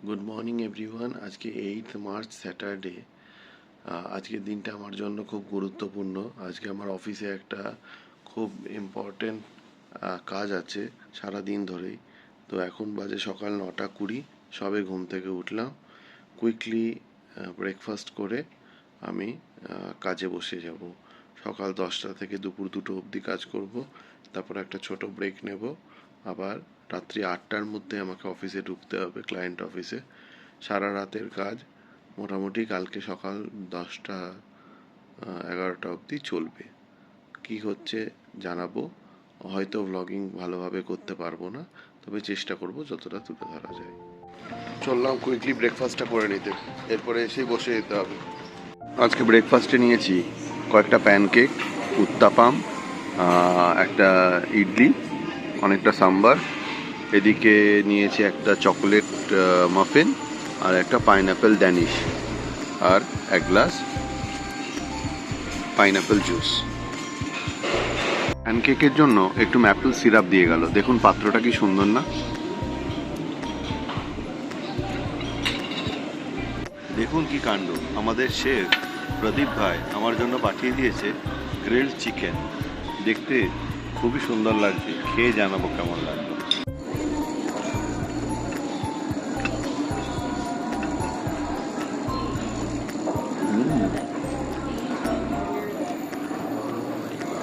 Good morning everyone. আজকে 8 March Saturday. আজকের দিনটা আমার জন্য খুব গুরুত্বপূর্ণ। আজকে আমার অফিসে একটা খুব ইম্পর্টেন্ট কাজ আছে সারা দিন ধরেই। তো এখন বাজে সকাল 9:20, সবে ঘুম থেকে উঠলাম। কুইকলি ব্রেকফাস্ট করে আমি কাজে বসে যাব। সকাল 10টা থেকে দুপুর 2টো অবধি কাজ করব, তারপর একটা ছোট ব্রেক নেব। আবার রাত্রি 8টার মধ্যে আমাকে অফিসে ঢুকতে হবে, ক্লায়েন্ট অফিসে। সারা রাতের কাজ মোটামুটি কালকে সকাল 10টা 11টা অবধি চলবে। কি হচ্ছে জানাবো। হয়তো ভ্লগিং ভালোভাবে করতে পারবো না, তবে চেষ্টা করব যতটা তুলে ধরা যায়। চললাম কুইকলি ব্রেকফাস্টটা করে নিতে, এরপরে এসেই বসে যেতে হবে। আজকে ব্রেকফাস্টে নিয়েছি কয়েকটা প্যানকেক, উত্তাপাম, একটা ইডলি, অনেকটা সাম্বার। এদিকে নিয়েছি একটা চকলেট মাফিন আর একটা পাইনঅ্যাপেল ড্যানিশ, আর এক গ্লাস পাইনঅ্যাপেল জুস। প্যানকেকের জন্য একটু ম্যাপেল সিরাপ দিয়ে গেল। দেখুন পাত্রটা কি সুন্দর না? দেখুন কি কাণ্ড, আমাদের শেফ প্রদীপ ভাই আমার জন্য পাঠিয়ে দিয়েছে গ্রিলড চিকেন। দেখতে খুবই সুন্দর লাগছে, খেয়ে জানাবো কেমন লাগলো।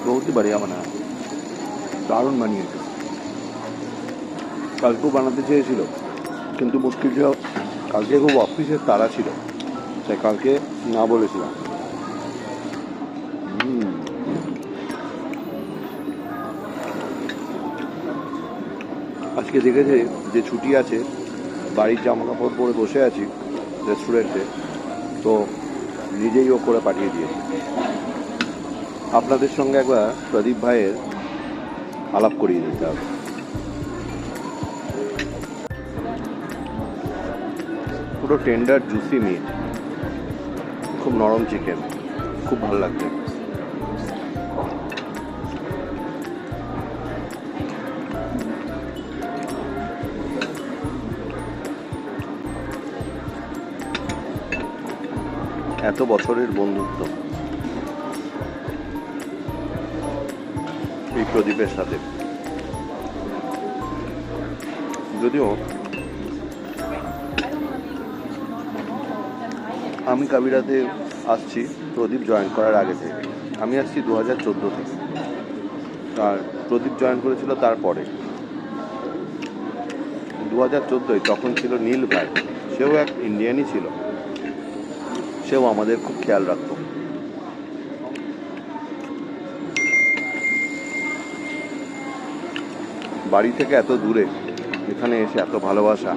बहुत ही बढ़िया बना, দারুণ বানিয়েছে। কালকেও বানাতে চেয়েছিল, কিন্তু মুশকিল ছিল, কালকে খুব অফিসের তাড়া ছিল, তাই কালকে না বলেছিলাম। আজকে দেখেছে যে ছুটি আছে, বাড়ির জামা কাপড় পরে বসে আছি রেস্টুরেন্টে, তো নিজেই ও করে পাঠিয়ে দিয়েছে। আপনাদের সঙ্গে একবার প্রদীপ ভাইয়ের আলাপ করিয়ে দিতে হবে। পুরো টেন্ডার জুসি মিট, খুব নরম চিকেন, খুব ভালো লাগছে। এত বছরের বন্ধুত্ব এই প্রদীপের সাথে। যদিও আমি কাবিরাতে আসছি প্রদীপ জয়েন করার আগে থেকে। আমি আসছি 2014 থেকে, আর প্রদীপ জয়েন করেছিল তারপরে 2014। তখন ছিল নীল ভাই, সেও এক ইন্ডিয়ানই ছিল, সেও আমাদের খুব খেয়াল রাখতো। বাড়ি থেকে এত দূরে এখানে এসে এত ভালোবাসা,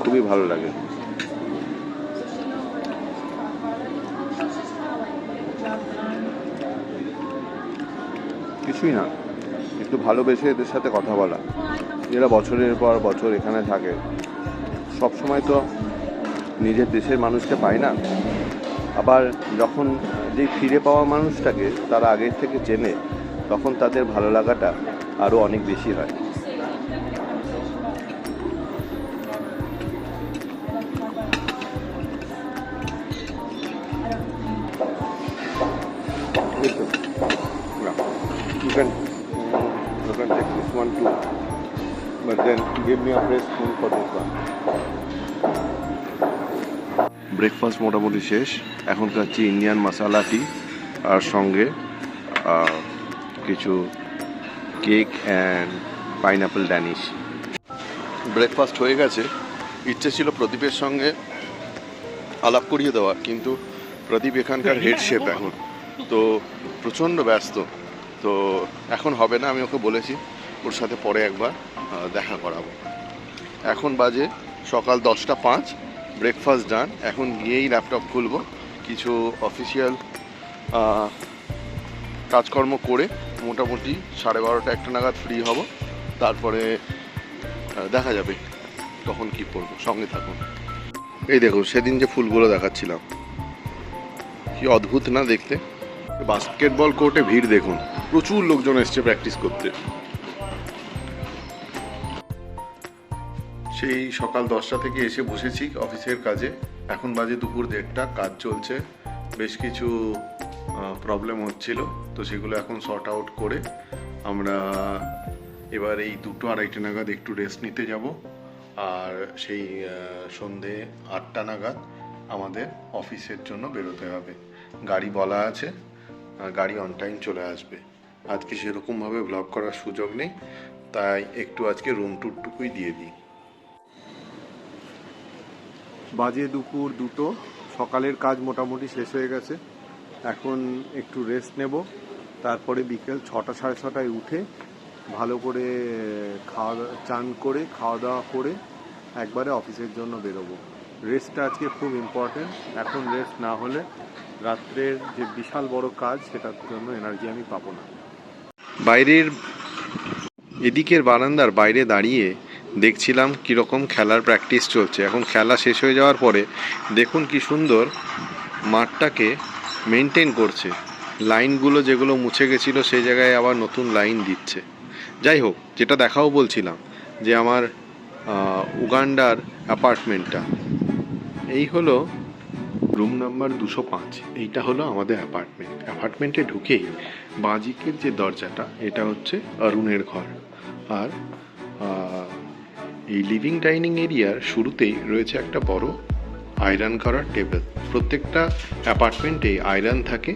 খুবই ভালো লাগে। কিছুই না, একটু ভালোবেসে এদের সাথে কথা বলা। এরা বছরের পর বছর এখানে থাকে, সব সময় তো নিজের দেশের মানুষকে পায় না। আবার যখন যেই ফিরে পাওয়া মানুষটাকে তারা আগের থেকে চেনে, তখন তাদের ভালো লাগাটা আরও অনেক বেশি হয়। You can take this one too, but then give me a fresh spoon for this one. Breakfast মোটামুটি শেষ, এখন খাচ্ছি ইন্ডিয়ান মশালা টি, আর সঙ্গে কিছু cake and pineapple Danish. Breakfast হয়ে গেছে। ইচ্ছে ছিল প্রদীপের সঙ্গে আলাপ করিয়ে দেওয়ার, কিন্তু প্রদীপ এখানকার হেড শেফ এখন, তো প্রচণ্ড ব্যস্ত, তো এখন হবে না। আমি ওকে বলেছি ওর সাথে পরে একবার দেখা করাবো। এখন বাজে সকাল 10টা 5, ব্রেকফাস্ট ডান। এখন গিয়েই ল্যাপটপ খুলবো, কিছু অফিসিয়াল কাজকর্ম করে মোটামুটি 12:30 1টা নাগাদ ফ্রি হব। তারপরে দেখা যাবে তখন কি করবো, সঙ্গে থাকুন। এই দেখো সেদিন যে ফুলগুলো দেখাচ্ছিলাম, কি অদ্ভুত না দেখতে। বাস্কেটবল কোর্টে ভিড় দেখুন, প্রচুর লোকজন এসছে প্র্যাকটিস করতে। সেই সকাল 10টা থেকে এসে বসেছি অফিসের কাজে। এখন বাজে দুপুর 1:30, কাজ চলছে। বেশ কিছু প্রবলেম হচ্ছিল, তো সেগুলো এখন সর্ট আউট করে আমরা এবার এই 2-2:30 নাগাদ একটু রেস্ট নিতে যাব। আর সেই সন্ধে 8টা নাগাদ আমাদের অফিসের জন্য বেরোতে হবে। গাড়ি বলা আছে, গাড়ি অন টাইম চলে আসবে। আজকে সেরকমভাবে ব্লগ করার সুযোগ নেই, তাই একটু আজকে রুম টুরটুকুই দিয়ে দিই। বাজে দুপুর 2টো, সকালের কাজ মোটামুটি শেষ হয়ে গেছে। এখন একটু রেস্ট নেব, তারপরে বিকেল 6টা 6:30টায় উঠে ভালো করে চান করে খাওয়া দাওয়া করে একবারে অফিসের জন্য বেরোবো। রেস্টটা আজকে খুব ইম্পর্টেন্ট। এখন রেস্ট না হলে রাত্রের যে বিশাল বড় কাজ, সেটার জন্য এনার্জি আমি পাবো না। বাইরের এদিকের বারান্দার বাইরে দাঁড়িয়ে দেখছিলাম কীরকম খেলার প্র্যাকটিস চলছে। এখন খেলা শেষ হয়ে যাওয়ার পরে দেখুন কি সুন্দর মাঠটাকে মেনটেন করছে। লাইনগুলো যেগুলো মুছে গেছিলো সেই জায়গায় আবার নতুন লাইন দিচ্ছে। যাই হোক, যেটা দেখাও বলছিলাম, যে আমার উগান্ডার অ্যাপার্টমেন্টটা এই হলো রুম নাম্বার 205। এইটা হলো আমাদের অ্যাপার্টমেন্টে ঢুকেই বাঁদিকের যে দরজাটা, এটা হচ্ছে অরুণের ঘর। আর এই লিভিং ডাইনিং এরিয়ার শুরুতেই রয়েছে একটা বড় আয়রন করার টেবিল। প্রত্যেকটা অ্যাপার্টমেন্টে আয়রন থাকে।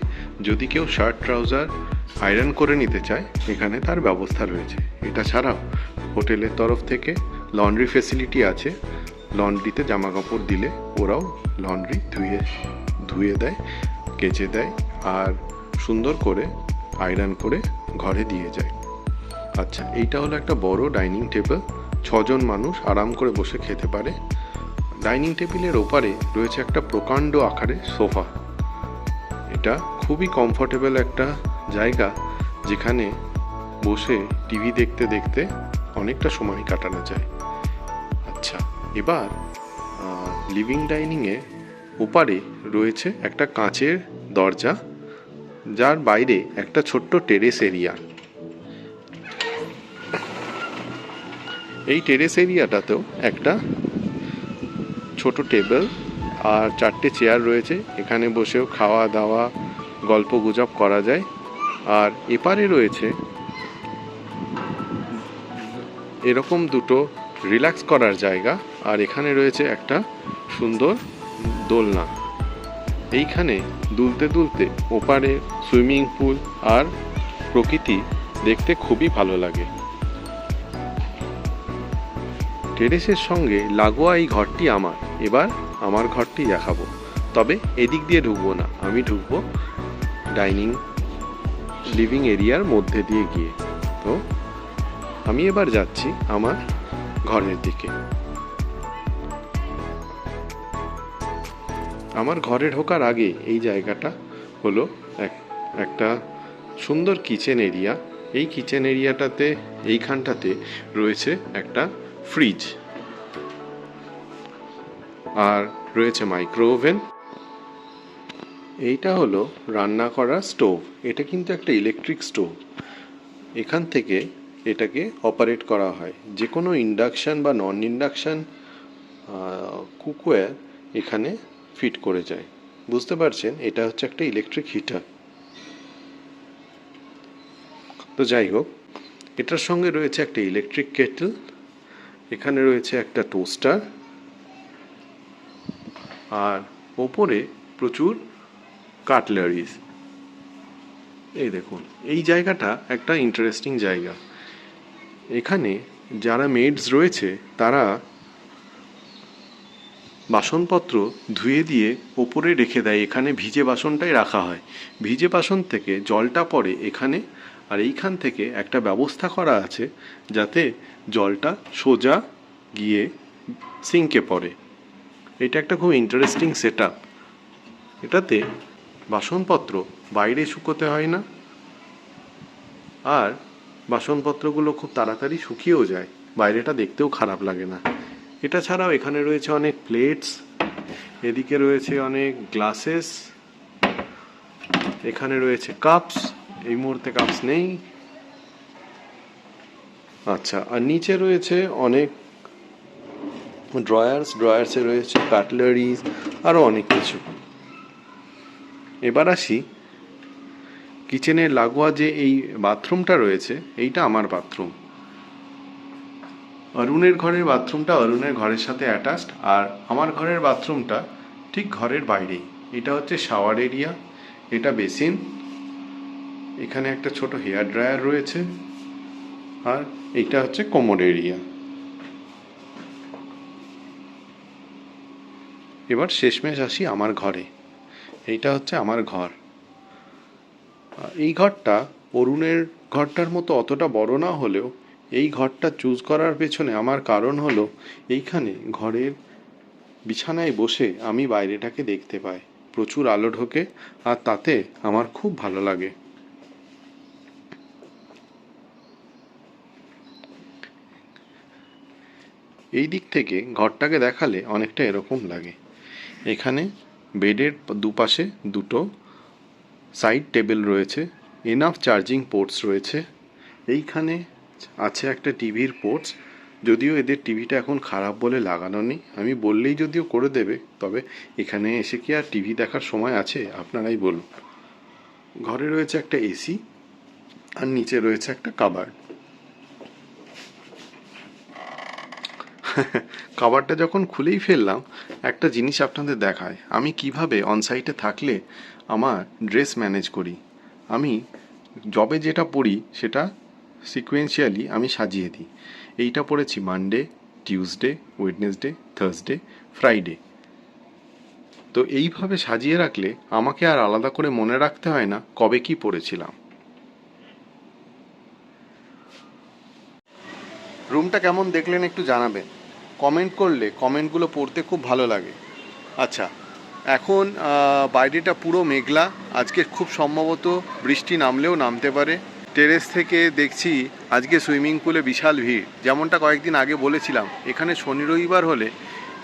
যদি কেউ শার্ট ট্রাউজার আয়রন করে নিতে চায়, এখানে তার ব্যবস্থা রয়েছে। এটা ছাড়াও হোটেলের তরফ থেকে লন্ড্রি ফেসিলিটি আছে। লন্ড্রিতে জামা কাপড় দিলে ওরাও লন্ড্রি ধুয়ে দেয়, কেচে দেয়, আর সুন্দর করে আয়রন করে ঘরে দিয়ে যায়। আচ্ছা, এইটা হলো একটা বড় ডাইনিং টেবিল। 6 জন মানুষ আরাম করে বসে খেতে পারে। ডাইনিং টেবিলের ওপারে রয়েছে একটা প্রকাণ্ড আকারের সোফা। এটা খুবই কমফোর্টেবল একটা জায়গা, যেখানে বসে টিভি দেখতে দেখতে অনেকটা সময় কাটানো যায়। আচ্ছা, এবার লিভিং ডাইনিংয়ে ওপারে রয়েছে একটা কাঁচের দরজা, যার বাইরে একটা ছোট্ট টেরেস এরিয়া। এই টেরেস এরিয়াটাতেও একটা ছোট টেবিল আর 4টে চেয়ার রয়েছে। এখানে বসেও খাওয়া দাওয়া, গল্প গুজব করা যায়। আর এপারে রয়েছে এরকম দুটো রিল্যাক্স করার জায়গা, আর এখানে রয়েছে একটা সুন্দর দোলনা। এইখানে দুলতে দুলতে ওপারে সুইমিং পুল আর প্রকৃতি দেখতে খুবই ভালো লাগে। টেরেসের সঙ্গে লাগোয়া এই ঘরটি আমার। এবার আমার ঘরটি দেখাবো, তবে এদিক দিয়ে ঢুকবো না, আমি ঢুকবো লিভিং এরিয়ার মধ্যে দিয়ে গিয়ে। তো আমি এবার যাচ্ছি আমার ঘরের দিকে। আমার ঘরে ঢোকার আগে এই জায়গাটা হলো একটা সুন্দর কিচেন এরিয়া। এই কিচেন এরিয়াটাতে, এইখানটাতে রয়েছে একটা ফ্রিজ, আর রয়েছে মাইক্রো ওভেন। এইটা হলো রান্না করার স্টোভ। এটা কিন্তু একটা ইলেকট্রিক স্টোভ। এখান থেকে এটাকে অপারেট করা হয়। যে কোনো ইন্ডাকশান বা নন ইন্ডাকশান কুকওয়্যার এখানে ফিট করে যায়। বুঝতে পারছেন, এটা হচ্ছে একটা ইলেকট্রিক হিটার। তো যাই হোক, এটার সঙ্গে রয়েছে একটা ইলেকট্রিক কেটল, এখানে রয়েছে একটা টোস্টার, আর ওপরে প্রচুর কাটলারিজ। এই দেখুন, এই জায়গাটা একটা ইন্টারেস্টিং জায়গা। এখানে যারা মেডস রয়েছে তারা বাসনপত্র ধুয়ে দিয়ে ওপরে রেখে দেয়। এখানে ভিজে বাসনটাই রাখা হয়। ভিজে বাসন থেকে জলটা পড়ে এখানে, আর এইখান থেকে একটা ব্যবস্থা করা আছে যাতে জলটা সোজা গিয়ে সিঙ্কে পড়ে। এটা একটা খুব ইন্টারেস্টিং সেট আপ। এটাতে বাসনপত্র বাইরে শুকোতে হয় না, আর বাসনপত্রগুলো খুব তাড়াতাড়ি শুকিয়েও যায়। বাইরেটা দেখতেও খারাপ লাগে না। এটা ছাড়াও এখানে রয়েছে অনেক প্লেটস, এদিকে রয়েছে অনেক গ্লাসেস, এখানে রয়েছে কাপস। এই মুহূর্তে কাপস নেই। আচ্ছা, আর নিচে রয়েছে অনেক ড্রয়ার্সে রয়েছে কাটলারিজ, আরও অনেক কিছু। এবার আসি কিচেনের লাগোয়া যে এই বাথরুমটা রয়েছে, এইটা আমার বাথরুম। অরুণের ঘরের বাথরুমটা অরুণের ঘরের সাথে অ্যাটাচড, আর আমার ঘরের বাথরুমটা ঠিক ঘরের বাইরেই। এটা হচ্ছে শাওয়ার এরিয়া, এটা বেসিন, এখানে একটা ছোট হেয়ার ড্রায়ার রয়েছে, আর এইটা হচ্ছে কোমোড এরিয়া। এবার শেষমেশ আসি আমার ঘরে। এইটা হচ্ছে আমার ঘর। এই ঘরটা অরুণের ঘরটার মতো অতটা বড় না হলেও এই ঘরটা চুজ করার পেছনে আমার কারণ হলো এইখানে ঘরের বিছানায় বসে আমি বাইরেটাকে দেখতে পাই, প্রচুর আলো ঢোকে, আর তাতে আমার খুব ভালো লাগে। এই দিক থেকে ঘরটাকে দেখালে অনেকটা এরকম লাগে। এখানে বেডের দুপাশে দুটো সাইড টেবিল রয়েছে, এনাফ চার্জিং পোর্টস রয়েছে। এইখানে আছে একটা টিভির পোর্টস, যদিও এদের টিভিটা এখন খারাপ বলে লাগানো নেই, আমি বললেই যদিও করে দেবে, তবে এখানে এসে কি আর টিভি দেখার সময় আছে, আপনারাই বলুন। ঘরে রয়েছে একটা এসি, আর নিচে রয়েছে একটা কাবার্ড। কাবারটা যখন খুলেই ফেললাম, একটা জিনিস আপনাদের দেখায় আমি কিভাবে অনসাইটে থাকলে আমার ড্রেস ম্যানেজ করি। আমি জবে যেটা পরি সেটা সিকোয়েন্সিয়ালি আমি সাজিয়ে দিই। এইটা পড়েছি Monday, Tuesday, Wednesday, Thursday, Friday. তো এইভাবে সাজিয়ে রাখলে আমাকে আর আলাদা করে মনে রাখতে হয় না কবে কি পড়েছিলাম। রুমটা কেমন দেখলেন একটু জানাবেন, কমেন্ট করলে কমেন্টগুলো পড়তে খুব ভালো লাগে। আচ্ছা, এখন বাইরেটা পুরো মেঘলা, আজকে খুব সম্ভবত বৃষ্টি নামলেও নামতে পারে। টেরেস থেকে দেখছি আজকে সুইমিং পুলে বিশাল ভিড়, যেমনটা কয়েকদিন আগে বলেছিলাম, এখানে শনি রবিবার হলে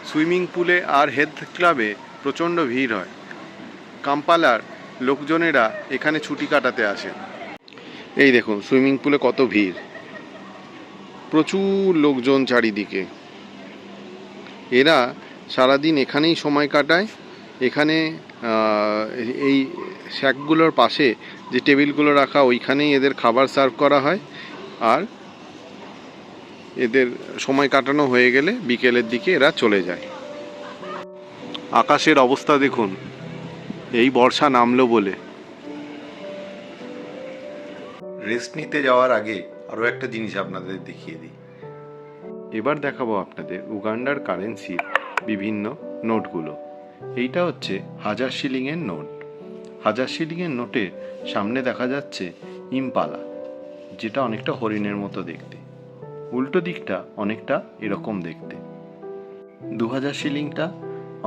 সুইমিং পুলে আর হেলথ ক্লাবে প্রচণ্ড ভিড় হয়। কাম্পালার লোকজনেরা এখানে ছুটি কাটাতে আসে। এই দেখুন সুইমিং পুলে কত ভিড়, প্রচুর লোকজন চারিদিকে। এরা সারাদিন এখানেই সময় কাটায়। এখানে এই শ্যাকগুলোর পাশে যে টেবিলগুলো রাখা, ওইখানেই এদের খাবার সার্ভ করা হয়, আর এদের সময় কাটানো হয়ে গেলে বিকেলের দিকে এরা চলে যায়। আকাশের অবস্থা দেখুন, এই বর্ষা নামলো বলে। রেস্ট নিতে যাওয়ার আগে আরও একটা জিনিস আপনাদের দেখিয়ে দিই। এবার দেখাবো আপনাদের উগান্ডার কারেন্সির বিভিন্ন নোটগুলো। এইটা হচ্ছে 1000 শিলিংয়ের নোট। 1000 শিলিংয়ের নোটের সামনে দেখা যাচ্ছে ইম্পালা, যেটা অনেকটা হরিণের মতো দেখতে। উল্টো দিকটা অনেকটা এরকম দেখতে। 2000 শিলিংটা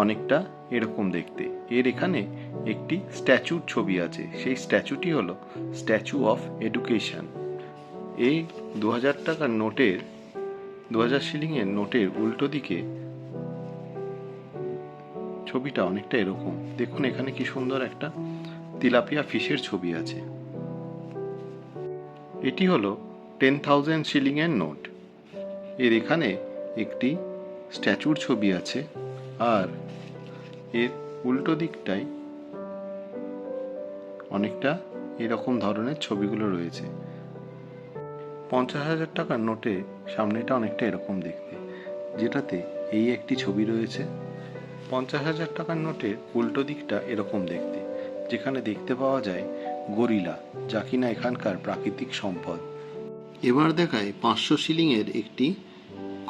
অনেকটা এরকম দেখতে। এর এখানে একটি স্ট্যাচুর ছবি আছে, সেই স্ট্যাচুটি হলো স্ট্যাচু অফ এডুকেশন। এই 2000 টাকার নোটের 2000 শিলিংয়ের নোটের উল্টো দিকে ছবিটা অনেকটা এরকম। দেখুন এখানে কি সুন্দর একটা তিলাপিয়া ফিশের ছবি আছে। এটি হলো 10,000 শিলিংয়ের নোট। এর এখানে একটি স্ট্যাচুর ছবি আছে, আর এর উল্টো দিকটায় অনেকটা এরকম ধরনের ছবিগুলো রয়েছে। 50,000 টাকার নোটে সামনেটা অনেকটা এরকম দেখতে, যেটাতে এই একটি ছবি রয়েছে। 50,000 টাকার নোটের উল্টো দিকটা এরকম দেখতে, যেখানে দেখতে পাওয়া যায় গরিলা, যা কিনা এখানকার প্রাকৃতিক সম্পদ। এবার দেখায় 500 শিলিংয়ের একটি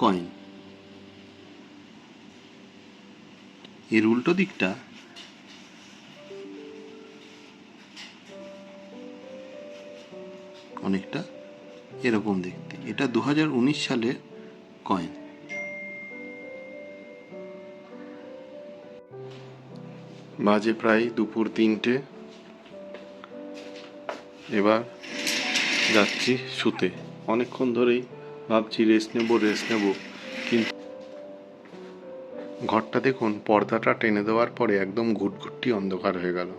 কয়েন। এর উল্টো দিকটা অনেকটা এরকম দেখতে। এটা 2019 সালের কয়েন। বাজে প্রায় দুপুর 3টে। এবার যাচ্ছি শুতে। অনেকক্ষণ ধরেই ভাবছি রেস্ট নেব, কিন্তু ঘরটা দেখুন, পর্দাটা টেনে দেওয়ার পরে একদম ঘুটঘুটি অন্ধকার হয়ে গেল।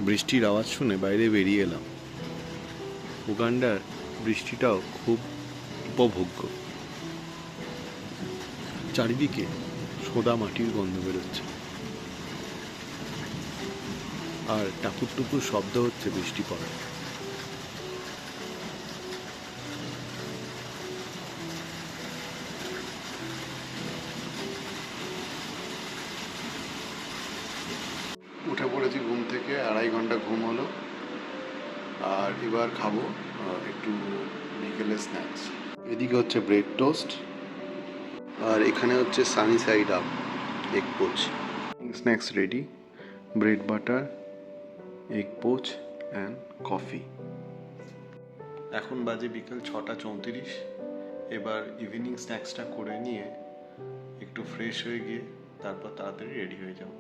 বৃষ্টির আওয়াজ শুনে বাইরে বেরিয়ে এলাম। উগান্ডার বৃষ্টিটাও খুব উপভোগ্য। চারিদিকে সোদা মাটির গন্ধ বেরোচ্ছে, আর টাপুর টুপুর শব্দ হচ্ছে বৃষ্টি পড়ার। উঠে পড়েছি ঘুম থেকে, 2.5 ঘন্টা ঘুম হলো। আর এবার খাবো একটু বিকেলে স্ন্যাক্স। এদিকে হচ্ছে ব্রেড টোস্ট, আর এখানে হচ্ছে sunny side up egg poach. Snacks ready, bread butter, egg poach and coffee. এখন বাজে বিকেল 6:34। এবার ইভিনিং স্ন্যাক্সটা করে নিয়ে একটু ফ্রেশ হয়ে গিয়ে তারপর তাড়াতাড়ি রেডি হয়ে যাব।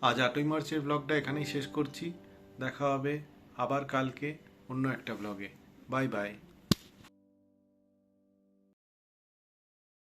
আজ 8ই মার্চের ব্লগটা এখানেই শেষ করছি। দেখা হবে আবার কালকে অন্য একটা ব্লগে। Bye bye.